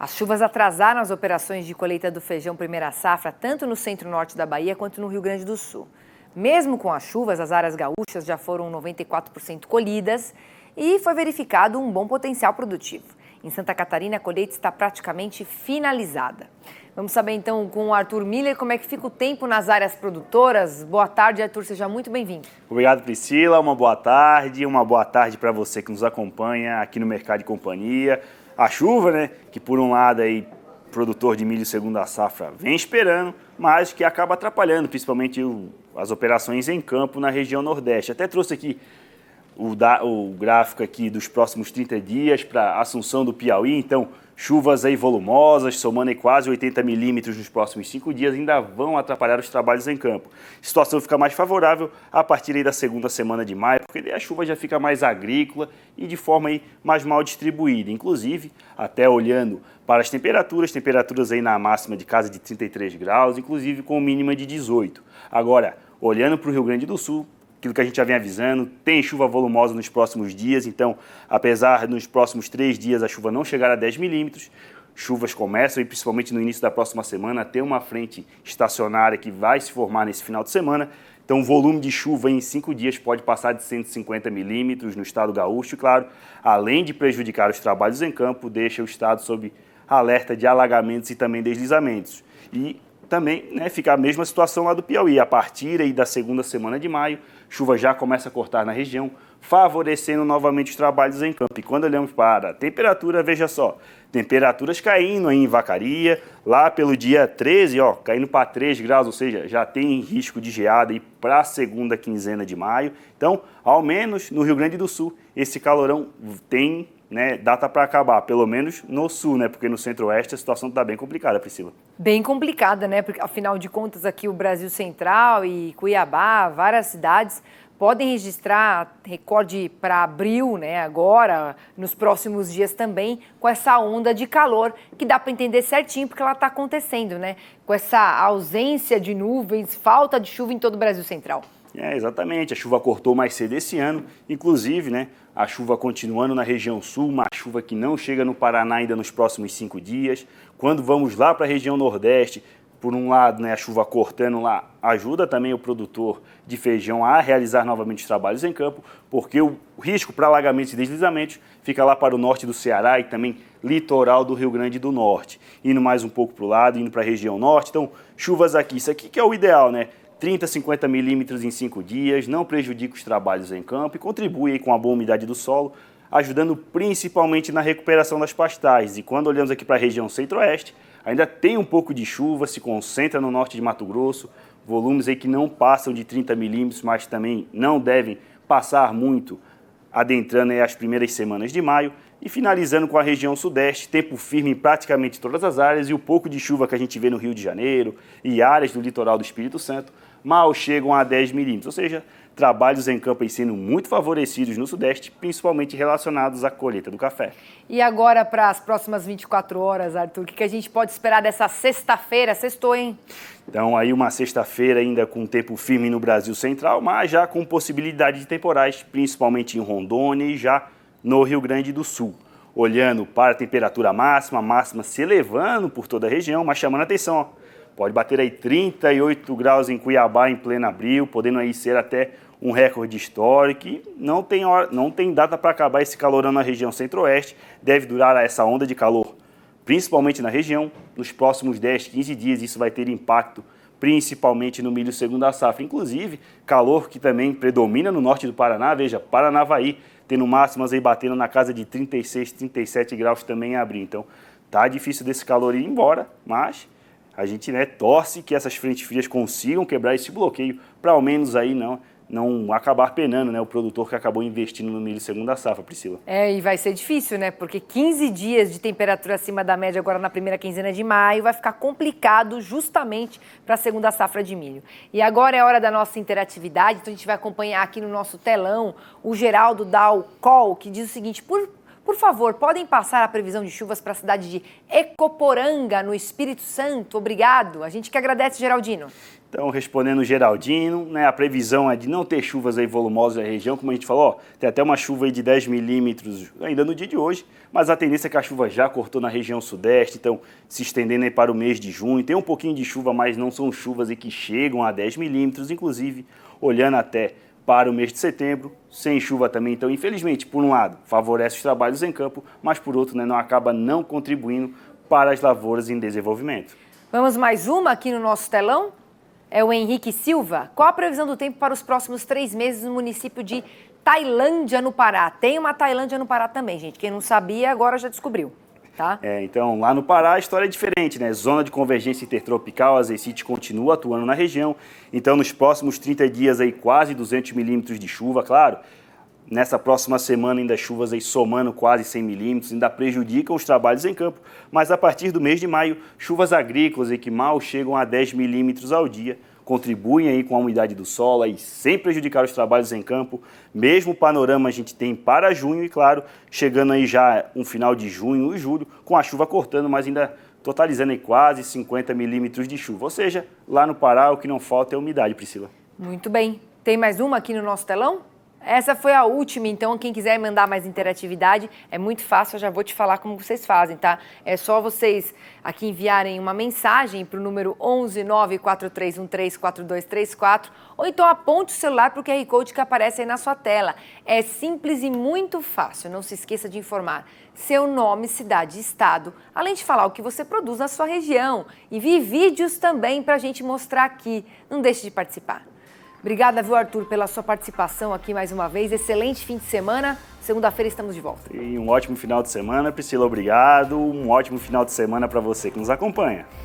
As chuvas atrasaram as operações de colheita do feijão primeira safra, tanto no centro-norte da Bahia quanto no Rio Grande do Sul. Mesmo com as chuvas, as áreas gaúchas já foram 94% colhidas e foi verificado um bom potencial produtivo. Em Santa Catarina, a colheita está praticamente finalizada. Vamos saber então com o Arthur Miller como é que fica o tempo nas áreas produtoras. Boa tarde, Arthur, seja muito bem-vindo. Obrigado, Priscila. Uma boa tarde para você que nos acompanha aqui no Mercado e Companhia. A chuva, né, que por um lado aí, produtor de milho segunda safra vem esperando, mas que acaba atrapalhando, principalmente as operações em campo na região Nordeste. Até trouxe aqui o gráfico aqui dos próximos 30 dias para Assunção do Piauí, então chuvas aí volumosas, somando aí quase 80 milímetros nos próximos 5 dias, ainda vão atrapalhar os trabalhos em campo. A situação fica mais favorável a partir aí da segunda semana de maio, porque daí a chuva já fica mais agrícola e de forma aí mais mal distribuída. Inclusive, até olhando para as temperaturas aí na máxima de casa de 33 graus, inclusive com mínima de 18. Agora, olhando para o Rio Grande do Sul, aquilo que a gente já vem avisando, tem chuva volumosa nos próximos dias, então, apesar nos próximos 3 dias a chuva não chegar a 10 milímetros, chuvas começam, e principalmente no início da próxima semana, a ter uma frente estacionária que vai se formar nesse final de semana, então o volume de chuva em 5 dias pode passar de 150 milímetros no estado gaúcho, e claro, além de prejudicar os trabalhos em campo, deixa o estado sob alerta de alagamentos e também deslizamentos. E também fica a mesma situação lá do Piauí. A partir aí da segunda semana de maio, chuva já começa a cortar na região, favorecendo novamente os trabalhos em campo. E quando olhamos para a temperatura, veja só, temperaturas caindo aí em Vacaria, lá pelo dia 13, caindo para 3 graus, ou seja, já tem risco de geada aí para a segunda quinzena de maio. Então, ao menos no Rio Grande do Sul, esse calorão tem data para acabar, pelo menos no sul, porque no centro-oeste a situação está bem complicada, Priscila. Bem complicada, porque afinal de contas aqui o Brasil Central e Cuiabá, várias cidades podem registrar recorde para abril, agora, nos próximos dias também, com essa onda de calor, que dá para entender certinho porque ela está acontecendo, com essa ausência de nuvens, falta de chuva em todo o Brasil Central. Exatamente, a chuva cortou mais cedo esse ano, inclusive, a chuva continuando na região sul, uma chuva que não chega no Paraná ainda nos próximos 5 dias. Quando vamos lá para a região Nordeste, por um lado, a chuva cortando lá ajuda também o produtor de feijão a realizar novamente os trabalhos em campo, porque o risco para alagamentos e deslizamentos fica lá para o norte do Ceará e também litoral do Rio Grande do Norte. Indo mais um pouco para o lado, indo para a região norte, então chuvas aqui, isso aqui que é o ideal, 30, 50 milímetros em 5 dias, não prejudica os trabalhos em campo e contribui com a boa umidade do solo, ajudando principalmente na recuperação das pastagens. E quando olhamos aqui para a região centro-oeste, ainda tem um pouco de chuva, se concentra no norte de Mato Grosso, volumes aí que não passam de 30 milímetros, mas também não devem passar muito, adentrando aí as primeiras semanas de maio. E finalizando com a região sudeste, tempo firme em praticamente todas as áreas e o pouco de chuva que a gente vê no Rio de Janeiro e áreas do litoral do Espírito Santo mal chegam a 10 milímetros, ou seja, trabalhos em campo aí sendo muito favorecidos no sudeste, principalmente relacionados à colheita do café. E agora para as próximas 24 horas, Arthur, o que a gente pode esperar dessa sexta-feira? Sextou, hein? Então aí uma sexta-feira ainda com tempo firme no Brasil Central, mas já com possibilidade de temporais, principalmente em Rondônia e já no Rio Grande do Sul. Olhando para a temperatura máxima se elevando por toda a região, mas chamando a atenção, pode bater aí 38 graus em Cuiabá em pleno abril, podendo aí ser até um recorde histórico. E não tem data para acabar esse calorão na região centro-oeste, deve durar essa onda de calor, principalmente na região, nos próximos 10, 15 dias. Isso vai ter impacto principalmente no milho segunda safra. Inclusive, calor que também predomina no norte do Paraná, veja, Paranavaí, tendo máximas aí batendo na casa de 36, 37 graus também em abril. Então, tá difícil desse calor ir embora, mas a gente torce que essas frentes frias consigam quebrar esse bloqueio para ao menos aí não acabar penando, o produtor que acabou investindo no milho segunda safra, Priscila. E vai ser difícil, porque 15 dias de temperatura acima da média agora na primeira quinzena de maio vai ficar complicado justamente para a segunda safra de milho. E agora é hora da nossa interatividade, então a gente vai acompanhar aqui no nosso telão o Geraldo Dalcol, que diz o seguinte: Por favor, podem passar a previsão de chuvas para a cidade de Ecoporanga, no Espírito Santo? Obrigado. A gente que agradece, Geraldino. Então, respondendo o Geraldino, né, a previsão é de não ter chuvas aí volumosas na região, como a gente falou, ó, tem até uma chuva aí de 10 milímetros ainda no dia de hoje, mas a tendência é que a chuva já cortou na região sudeste, então se estendendo aí para o mês de junho. Tem um pouquinho de chuva, mas não são chuvas aí que chegam a 10 milímetros, inclusive olhando até para o mês de setembro, sem chuva também. Então, infelizmente, por um lado, favorece os trabalhos em campo, mas por outro, né, não acaba não contribuindo para as lavouras em desenvolvimento. Vamos mais uma aqui no nosso telão? É o Henrique Silva. Qual a previsão do tempo para os próximos 3 meses no município de Tailândia, no Pará? Tem uma Tailândia no Pará também, gente. Quem não sabia, agora já descobriu. Tá? Então, lá no Pará a história é diferente, né? Zona de convergência intertropical, a Zecite continua atuando na região. Então, nos próximos 30 dias, aí, quase 200 milímetros de chuva, claro. Nessa próxima semana, ainda chuvas aí somando quase 100 milímetros, ainda prejudicam os trabalhos em campo. Mas a partir do mês de maio, chuvas agrícolas aí, que mal chegam a 10 milímetros ao dia, contribuem aí com a umidade do solo aí, sem prejudicar os trabalhos em campo. Mesmo panorama a gente tem para junho e, claro, chegando aí já um final de junho e julho, com a chuva cortando, mas ainda totalizando aí quase 50 milímetros de chuva. Ou seja, lá no Pará o que não falta é umidade, Priscila. Muito bem. Tem mais uma aqui no nosso telão? Essa foi a última, então quem quiser mandar mais interatividade, é muito fácil, eu já vou te falar como vocês fazem, tá? É só vocês aqui enviarem uma mensagem para o número 11 94313 4234 ou então aponte o celular para o QR Code que aparece aí na sua tela. É simples e muito fácil, não se esqueça de informar seu nome, cidade e estado, além de falar o que você produz na sua região. Envie vídeos também para a gente mostrar aqui, não deixe de participar. Obrigada, viu, Arthur, pela sua participação aqui mais uma vez. Excelente fim de semana. Segunda-feira estamos de volta. E um ótimo final de semana, Priscila, obrigado. Um ótimo final de semana para você que nos acompanha.